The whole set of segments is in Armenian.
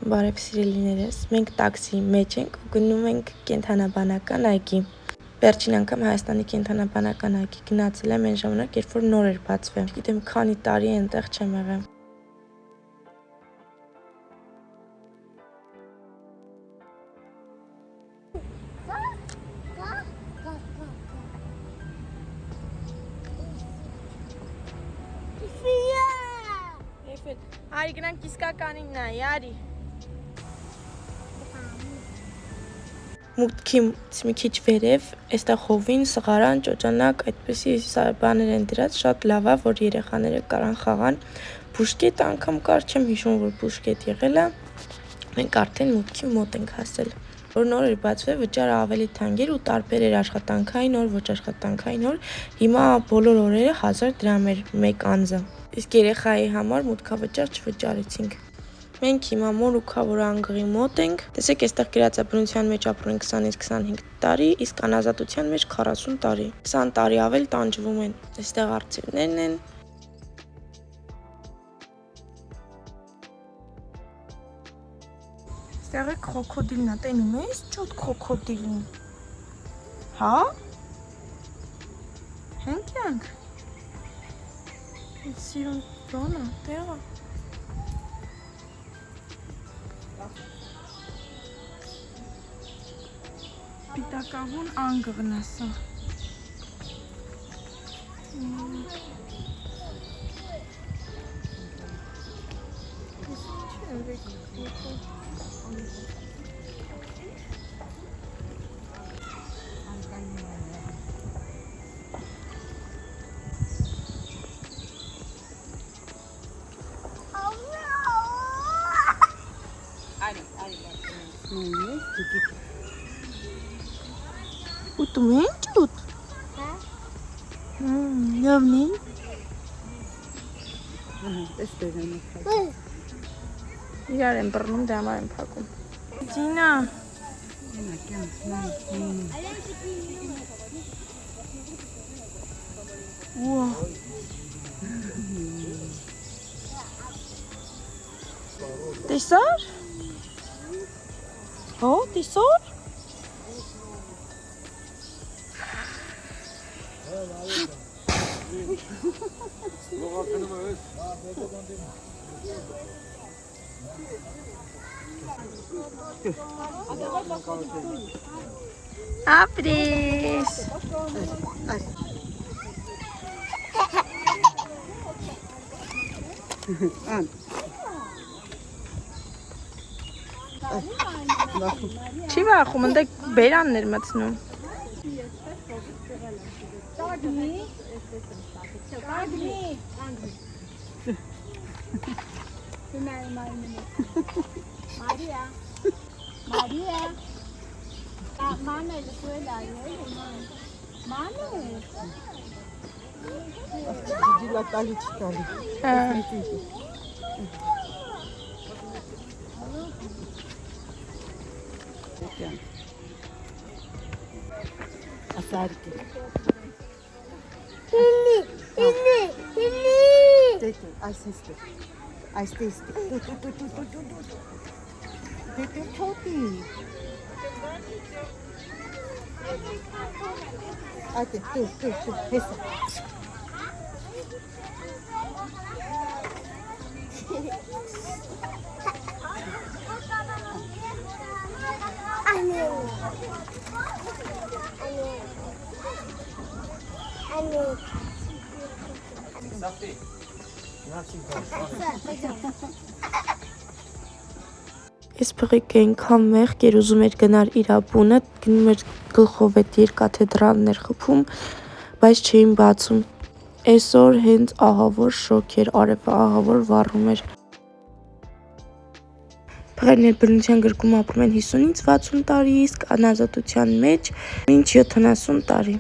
Բարև սիրելիներս, մենք տաքսիի մեջ ենք ու գնում ենք կենդանաբանական այգի։ Վերջին անգամ Հայաստանի կենդանաբանական այգի գնացել եմ այն ժամանակ, երբ որ նոր էր բացվել։ Գիտեմ քանի տարի այնտեղ չեմ եղել։ Արի գնանք իսկականին նայ, արի։ Մուտքից մի քիչ վերև, այստեղ հովին, սղարան, ճոճանակ, այդպիսի բաներ են դրած, շատ լավ է, որ երեխաները կարան խաղան։ Բուժկետ անգամ կար, չեմ հիշում, որ բուժկետ եղել է։ Մենք արդեն մուտքի մոտ ենք հասել։ Որ նոր էր բացվել, վճարը ավելի թանկ էր ու տարբեր էր աշխատանքային օր, ոչ աշխատանքային օր։ Հիմա բոլոր օրերը 1000 դրամ էր մեկ անձը։ Իսկ երեխայի համար մուտքավճար չվճարեցինք։ Մենք հիմա Մորուքավոր անգղի մոտ ենք։ Տեսեք, այստեղ գրած է բնության մեջ ապրում են 20-ից 25 տարի, իսկ անազատության մեջ 40 տարի։ 20 տարի ավել տանջվում են։ Այստեղ արծիվներն են։ Այստեղ է քրոկոդիլն է, տենում ես, ճոտ քրոկոդիլին։ Հա? Հենք յանք։ Սիրուն բանը, տեղը։ Պիտակավուն անգղն ասա։ Ուտում են ճուտ։ Լավն են։ Իրար են բռնում, դե համար են փակում։ Ջինա։ Տեսար։ Հո, տեսար։ Ապրես։ Չի վախում, ընդ բերաններ մտցնում։ Maria. Mana le suela, Manu. La talicitali. Asarki. I sister. I stay. छोटी आते तू ऐसा Այս փղիկը այնքան մեղք էր, ուզում էր գնար իր ապունը, գնում էր գլխով այդ երկաթե դռաններ խփում, բայց չէին բացում։ Այսօր հենց ահավոր շոկ էր, արևը ահավոր վառում էր։ Փղերն բնության գրկում ապրում են 50-ից 60 տարի, իսկ անազատության մեջ մինչ 70 տարի։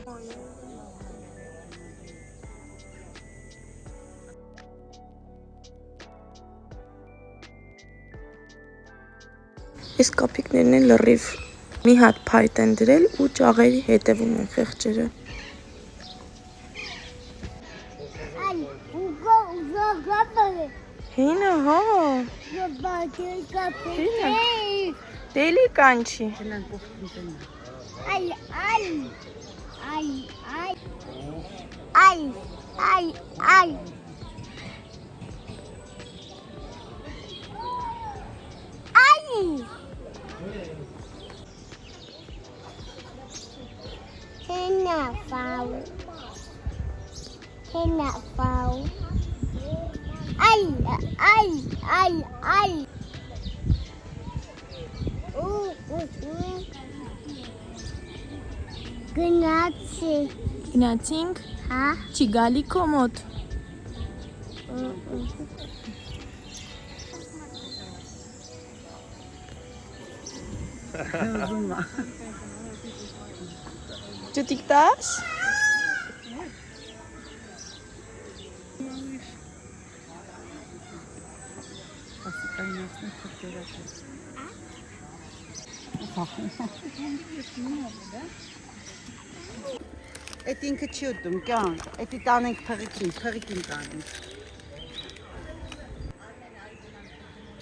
Այս կապիկներն են լրիվ մի հատ փայտ են դրել ու ճաղերի հետևում են խեղճերը։ Հինը, հա։ Դելի կանչի։ Գնանք կողքին գնանք։ Ay. Henna phao. Ay. Գնացինք, հա, չի գալի քո մոտ։ Ուզում ա։ Ջտիկ տաս։ Ասիկային ասնի քրտերակը։ Էդ ինքը չի ուտում, կյան, էդի տանենք փղիկին տանենք։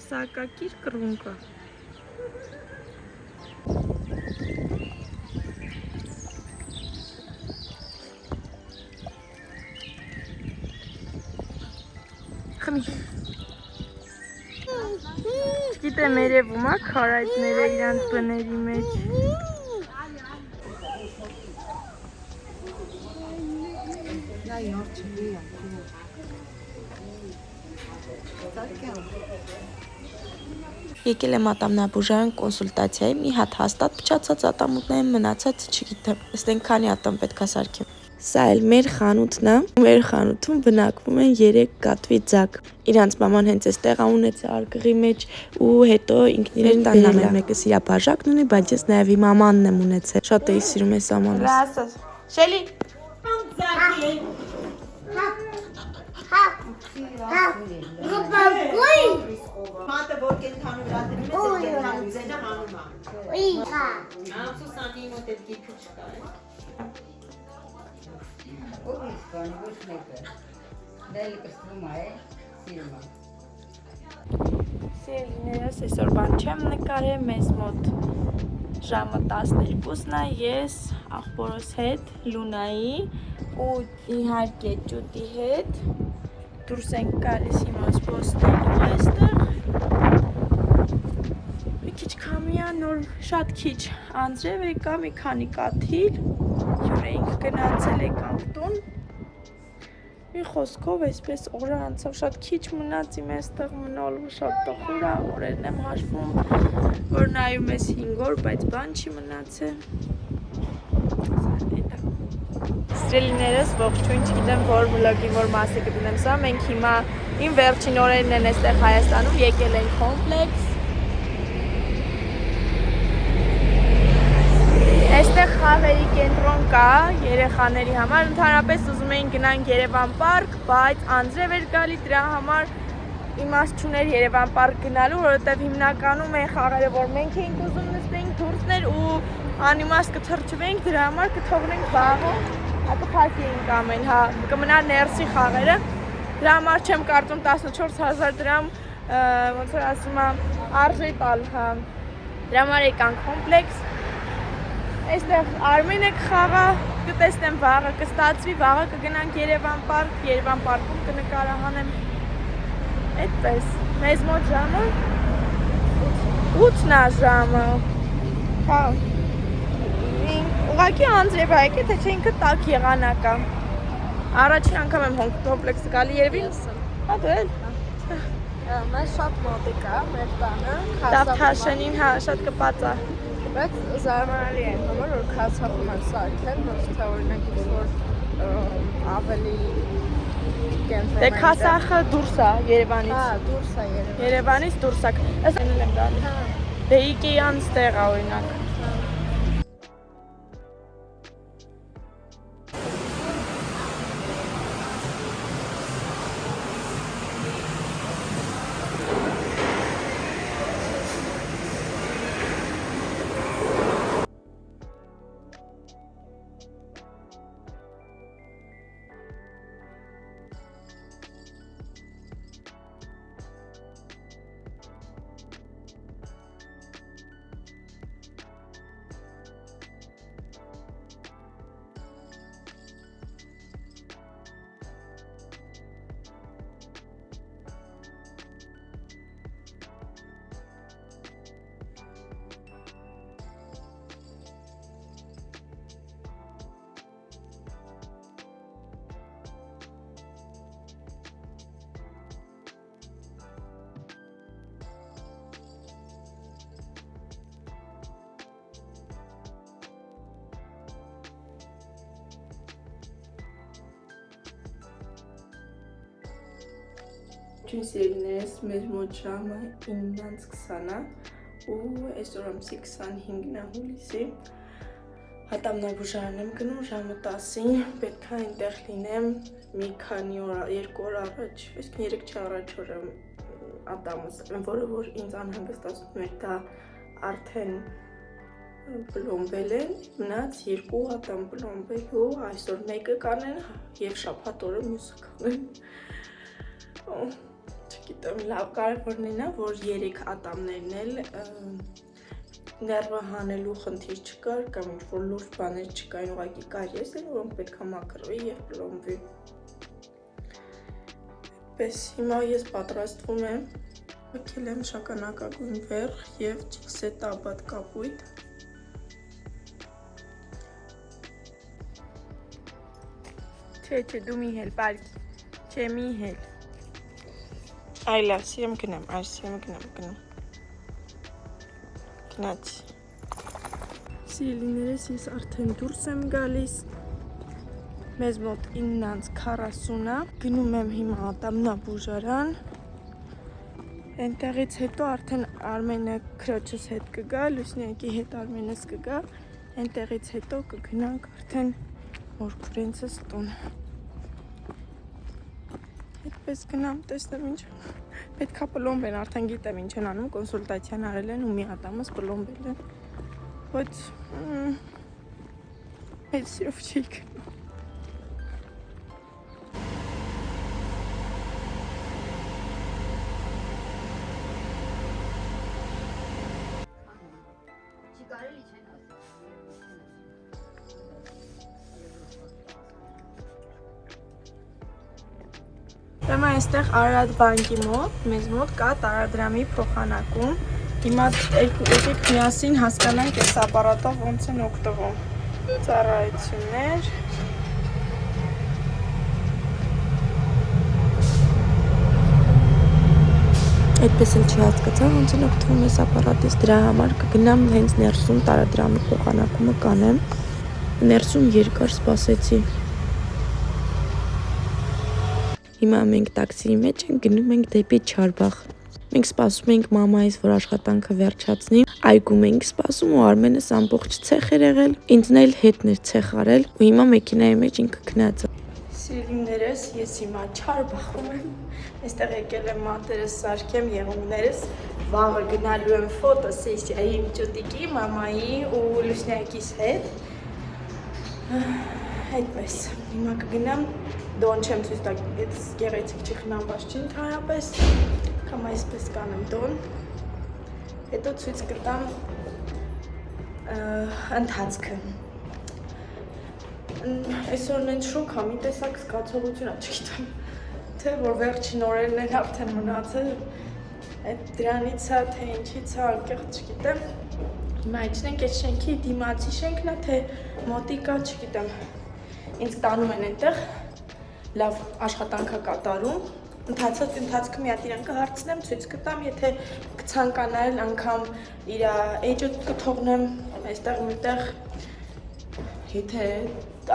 Սակակիր կռունկը։ Խմի։ Գիտեմ երևում է քարայծները իրանց բների մեջ։ Նա իհոր չլի է։ Եկել եմ ատամնաբուժարան կոնսուլտացիայի, մի հատ հաստատ փչացած ատամուտներ մնացած չգիտեմ, ըստ քանի ատամ պետքա սարքեմ։ Սա էլ մեր խանութն է, մեր խանութում բնակվում են 3 կատվի ձակ։ Իրանց մաման հենց էստեղ ունեցել արկղի մեջ ու հետո ինքն իրեն տանն է, մեկը իր բաժակն ունի, բայց ես նաև իմ մամանն եմ ունեցել։ Շատ էի սիրում այս ամանս։ Շելի Մատը որ կենթանու վրա դնում ես ձենը հանում ա։ Անցու սանի մոտ էդ գիքը չկա է։ Oi, con gusto del կստրումա է, սիրում եմ։ Սիրելիներս, այսօր բան չեմ նկարել, մեզ մոտ ժամը 12-ն է, ես աղբորոս հետ, Լունայի ու իհարկե Ջուտի հետ դուրս ենք գալիս հիմա զբոսնելու այստեղ։ Մի քիչ քամի է, նոր շատ քիչ անձրև եկա, մի քանի կաթիլ, յուր էինք գնացել եկանք տուն։ Մի խոսքով այսպես օրը անցավ, շատ քիչ մնաց իմ այստեղ մնալու, շատ տխուր է, օրերն եմ հաշվում, որ նայում ես 5 օր, բայց բան չի մնացել։ Սիրելիներս, ողջույն, չգիտեմ որ վլոգի որ մասը կդնեմ սա, մենք հիմա իմ վերջին օրերն են այստեղ Հայաստանում, եկել ենք կոմպլեքս։ Այստեղ խաղերի կենտրոն կա երեխաների համար, ընդհանրապես ուզում էին գնանք Երևան պարկ, բայց անձրև էր գալի, դրա համար իմաստ չուներ Երևան պարկ գնալու, որովհետև հիմնականում այն խաղերը, որ մենք էինք ուզում նստենք դուրսներ ու անիմաստ կթրջվենք, դրա համար կթողնենք վաղը, կփակի էինք ամեն, հա, կմնա ներսի խաղերը, դրա համար չեմ կարծում 14,000 դրամ, ոնց որ ասում եմ, արժե տալ, հա, դրա համար եկանք կոմպլեքս։ Այստեղ Արմենը կխաղա, կտեսնեմ վաղը, կստացվի, վաղը կգնանք Երևան պարկում կնկարահանեմ, այդպես, մեզ մոտ ժամը, 8-ն է ժամը, հա, ուղղակի անձրև հայք է, թե չէ ինքը տաք եղանակ է, առաջին անգամ եմ կոմպլեքսը գալի երևի, հա դու էլ, Մեզ շատ մոտիկ է, մեր տանը, Դավթաշենին, հա, շատ կպած է, բայց զարմանալի է համար, որ քացախում են սարքել, ոչ թե օրինակ ինչ-որ ավելի կենտրոն։ Դե քասախը դուրս է Երևանից։ Հա, դուրս է Երևան։ Երևանից դուրս է։ Ես այնել եմ գալի։ Դե Ikea-ն ստեղ է օրինակ։ Ողջույն սիրելիներս, մեր մոտ ժամը 9:20-ը ու այսօր ամսի 25-ն է հուլիսի։ Հատամնաբուժարան եմ գնում ժամը 10-ին, պետք է այնտեղ լինեմ մի քանի օր, 2 օր առաջ, այսինքն 3 առաջ օրը ատամս, որը որ ինձ անհանգստացնում էր, դա արդեն պլոմբել են, մնաց 2 ատամ պլոմբելու, այսօր մեկը կանեն եւ շաբաթ օրը մյուսը կանեն։ Չգիտեմ, լավ կարևորն է նա, որ 3 ատամներն էլ ներվը հանելու խնդիր չկար կամ ինչ-որ լուրջ բաներ չկային, ուղղակի կար եսել, որոնք պետք է մաքրվի եւ պլոմբվի։ Պես հիմա ես պատրաստվում եմ, եկել եմ շագանակագույն վերղ եւ չիքսետ աբատ կապույտ։ Չէ, դու մի հել, պարկի, չէ մի հել։ Այլա, սիրեմ գնամ, գնամ։ Գնաց։ Սիրելիներս, ես արդեն դուրս եմ գալիս։ Մեզ մոտ 9:40-ը։ Գնում եմ հիմա ատամնաբուժարան։ Այնտեղից հետո արդեն Արմենը քրոջս հետ կգա, Լուսնյակի հետ Արմենս կգա։ Այնտեղից հետո կգնանք արդեն մորքուրենցս տուն։ Այդպես գնամ, տեսնեմ ինչ։ Պետքա պլոմբեն, արդեն գիտեմ ինչ են անում, կոնսուլտացիան արել են ու մի ատամս պլոմբել են։ Բայց այդ սիրով չի գնում։ Ուրեմն այստեղ Արարատ բանկի մոտ, մեզ մոտ կա տարադրամի փոխանակում։ Հիմա եկեք միասին հասկանանք այս ապարատով ոնց են օգտվում։ Ծառայություններ։ Այդպես էլ չհասկացա ոնց են օգտվում այս ապարատից, դրա համար կգնամ հենց ներսում տարադրամի փոխանակումը կանեմ։ Ներսում երկար սպասեցի։ Հիմա մենք տաքսիի մեջ ենք, գնում ենք դեպի Չարբախ։ Մենք սպասում ենք մամայիս, որ աշխատանքը վերջացնի։ Այգում ենք սպասում ու Արմենս ամբողջ ցեխ էր եղել, ինձն էլ հետն էր ցեխ արել ու հիմա մեքենայի մեջ ինքը քնած է։ Սիրելիներս, ես հիմա Չարբախում եմ։ Այստեղ եկել եմ մատերս սարքեմ, եղունգներս։ Վաղը գնալու եմ ֆոտոսեսիայի իմ ճուտիկի, մամայի ու Լուսնյակիս հետ։ Այդպես, հիմա կգնամ դոն չեմ ցույց տա, այդ գեղեցիկ չի խնամված չի ընդհանրապես, կամ այսպես կանեմ դոն, հետո ցույց կտամ ընթացքը։ Այսօրն են շոկ հա, մի տեսակ զգացողություն ա, չգիտեմ, թե որ վերջին օրերն են արդեն մնացել, այդ դրանից ա, թե ինչից ա, անկեղծ չգիտեմ, հիմա իջնենք այդ շենքի դիմացի շենքն ա, թե մոտիկա, չգիտեմ, ինձ տանում են այնտեղ, լավ աշխատանք կատարում, ընթացքը մի հատ իրան կհարցնեմ, ցույց կտամ, եթե կցանկանալ անգամ իր էջը կթողնեմ այստեղ միտեղ, եթե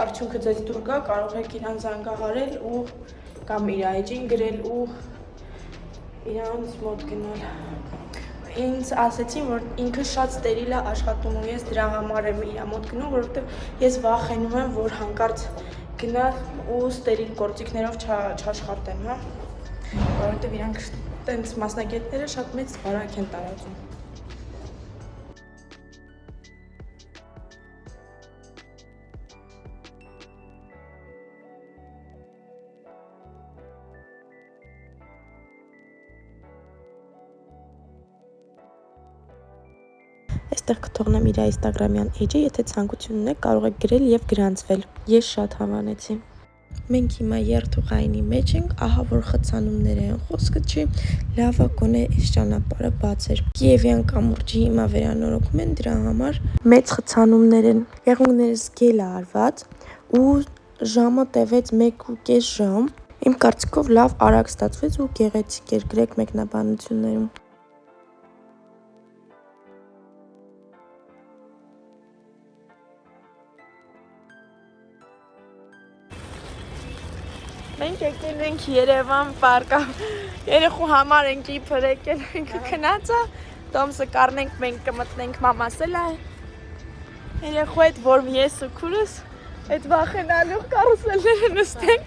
արդյունքը ձեզ դուր գա, կարող եք իրան զանգահարել ու կամ իր էջին գրել ու իրանց մոտ գնալ։ Ինձ ասեցին, որ ինքը շատ ստերիլ է աշխատում ու ես դրա համար եմ իր մոտ գնում, որովհետև ես վախենում եմ, որ հանկարծ գնա ու ստերիլ գործիքներով չաշխատեմ, հա, որովհետև իրանք տենց մասնագետները շատ մեծ վարակ են տարածում։ Այստեղ կթողնեմ իր Instagram-յան էջը, եթե ցանկություն ունեք, կարող եք գրել եւ գրանցվել։ Ես շատ հավանեցի։ Մենք հիմա երթուղայինի մեջ ենք, ահա որ խցանումները են, խոսքը չի, լավա գոնե այս ճանապարհը բաց էր։ Կիևյան կամուրջի հիմա վերանորոգում են, դրա համար մեծ խցանումներ են։ Եղունգներս գել է արված ու ժամը տևեց 1.5 ժամ։ Իմ կարծիքով լավ արագ ստացվեց ու գեղեցիկ էր, գրեք մեկնաբանություններում։ Մենք եկել ենք Երևան պարկա։ Երեխու համար ենք իբր եկել ենք քնածը։ Տոմսը կառնենք, մենք կմտնենք մամասելա։ Երեխու հետ, որ ես ու քուրս այդ վախենալու կարուսելները նստենք։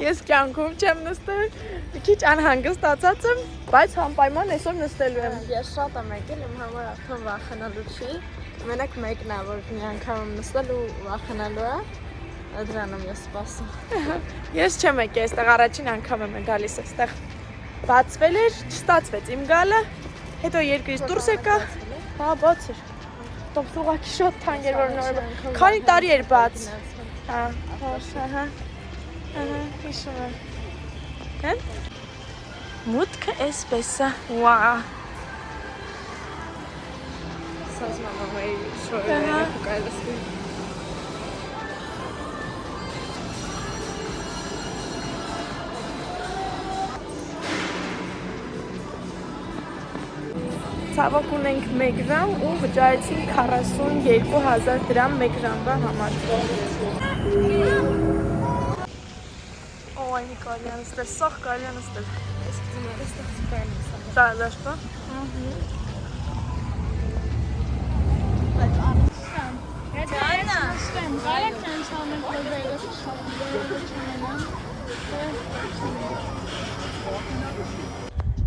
Ես կյանքում չեմ նստել։ Մի քիչ անհանգստացած եմ, բայց անպայման այսօր նստելու եմ։ Ես շատ եմ եկել, իմ համար արդեն վախենալու չի։ Մենակ մեկն է, որ մի անգամ նստել ու վախենալու է։ Դրանով ես սպասում։ Ես չեմ եկել, այստեղ առաջին անգամ եմ գալիս այստեղ։ Բացվել էր, չստացվեց իմ գալը։ Հետո երկրից դուրս եկա։ Հա, բաց էր։ Տոմսը ուղղակի շատ թանկ էր, որ նոր։ Քանի տարի էր բաց։ Հա, ահա։ Ահա, հիշում եմ։ Հա՞։ Մուտքը էսպես է։ Վաա։ Սազ մամայի շորերը կայլսի։ Ցավոք ունենք 1 ժամ ու վճարեցինք 42,000 դրամ 1 ժամվա համար։ Ой, Николаевна, стель, сох, Николаевна, стель. Да, да, что?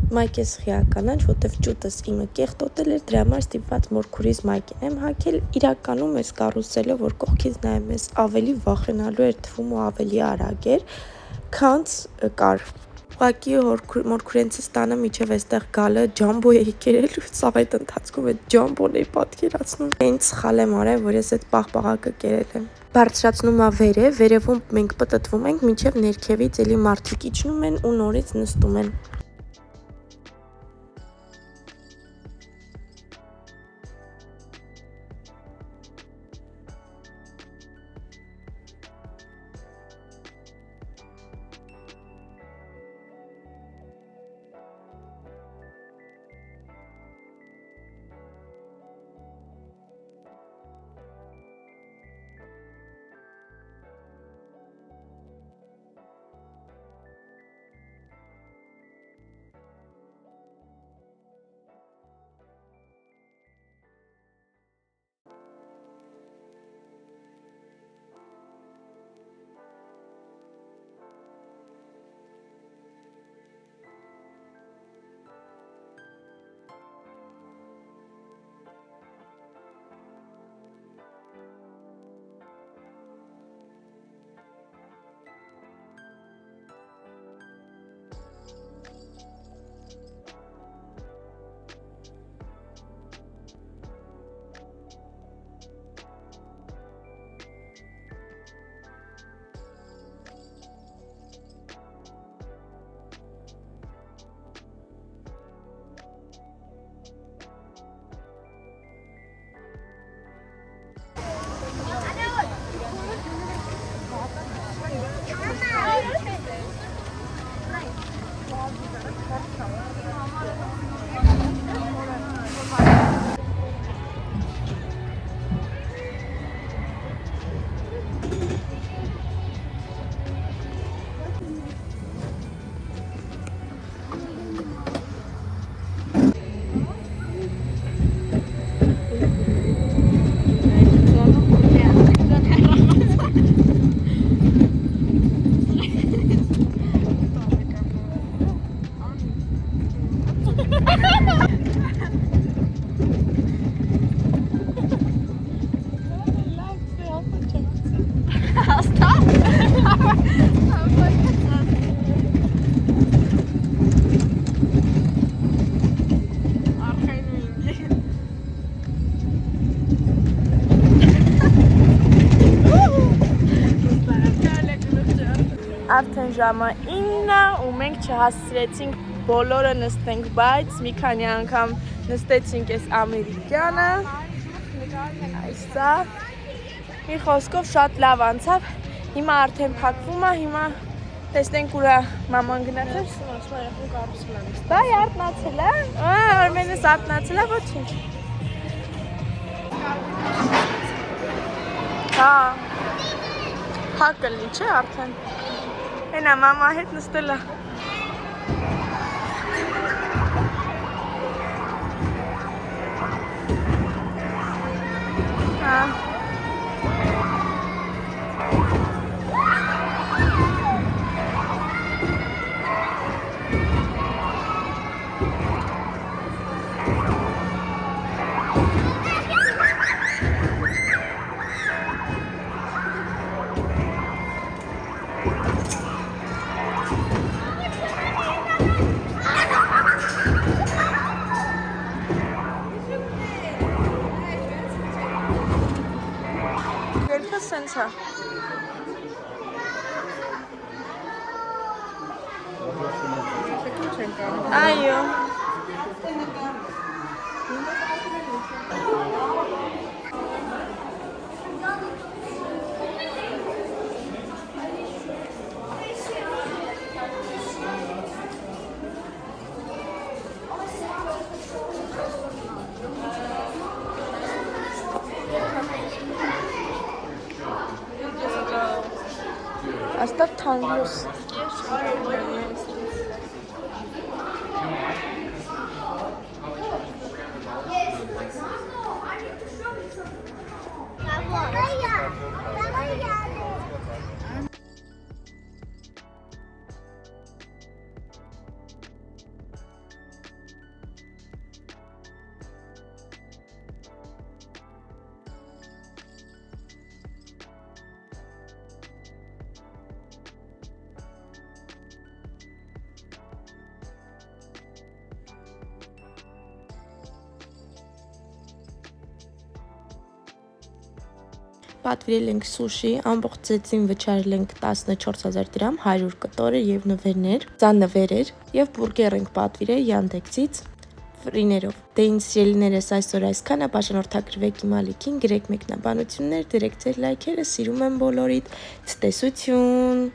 Մայք ես խիականանչ, որտեվ ճուտս իմը կեղտոտել էր, դրա համար ստիպված մորքուրից մայքին եմ հագել, իրականում ես կարուսելը, որ կողքից նայում ես ավելի վախենալու էր թվում ու ավելի արագ էր, քանց կար։ Ուղղակի մորքուրենցից տանը միջև այստեղ գալը ջամբո էի կերել, սաղ այդ ընթացքում այդ ջամբոն էի պատկերացնում։ Ինձ սխալ եմ արել, որ ես այդ պաղպաղակը կերել եմ։ Բարձրացնում ա վերևում մենք պտտվում ենք, մինչև ներքևից էլի մարդիկ իջնում են ու նորից նստում են։ Արդեն ժամը 9 ու մենք չհասցրեցինք բոլորը նստենք, բայց մի քանի անգամ նստեցինք այս ամերիկյանը, այսա, մի խոսքով շատ լավ անցավ, հիմա արդեն փակվում է, հիմա տեսնենք ուրա մաման գնացել, դա արտնացել է, Արմենս արտնացել է, ոչինչ, հա, հա կլնի չէ արդեն, Հենա մամա հետ նստելա։ Երբը սենց է։ Այո։ Asta tanrıs. Պատվիրել ենք սուշի, ամբողջ ծեծին վճարել ենք 14000 դրամ, 100 կտորը եւ նվերներ, դա նվեր էր եւ բուրգեր ենք պատվիրել Yandex-ից ֆրիներով։ Դե ինձ սիրելիներս այսօր այսքանը, բաժանորդագրվեք իմ ալիքին, գրեք մեկնաբանություններ, դրեք ձեր լայքերը, սիրում եմ բոլորիդ, ցտեսություն։